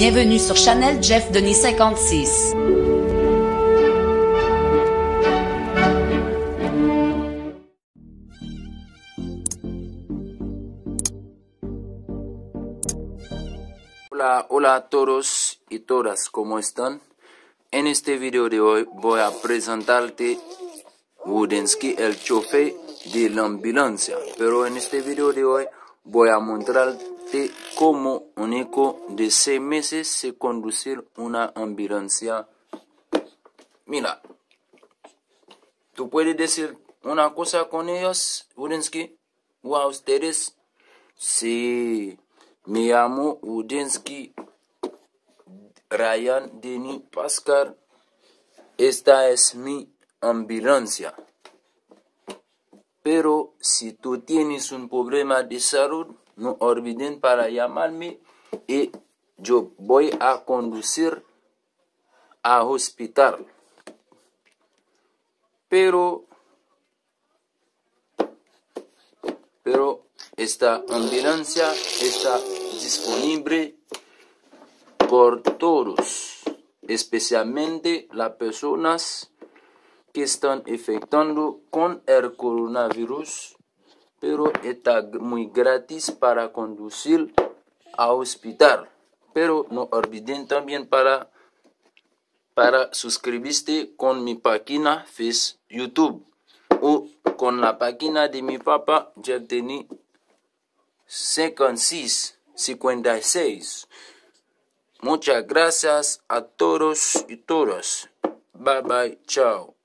Bienvenue sur Chanel Jeff Denis 56. Hola a todos y todas, ¿cómo están? En este video de hoy voy a presentarte Wodensky, el chofer de la ambulancia. Pero en este video de hoy voy a mostrarte cómo un hijo de 6 meses se conducir una ambulancia. Mira, ¿tú puedes decir una cosa con ellos, Wodensky? ¿O a ustedes? Sí, me llamo Wodensky Ryan Denis Pascal. Esta es mi ambulancia. Pero si tú tienes un problema de salud, no olviden para llamarme y yo voy a conducir al hospital. Pero esta ambulancia está disponible por todos, especialmente las personas que están infectando con el coronavirus, pero está muy gratis para conducir al hospital. Pero no olviden también para suscribirse con mi página Facebook, YouTube, o con la página de mi papá, Jeff Denis 56. Muchas gracias a todos y todas. Bye bye, chao.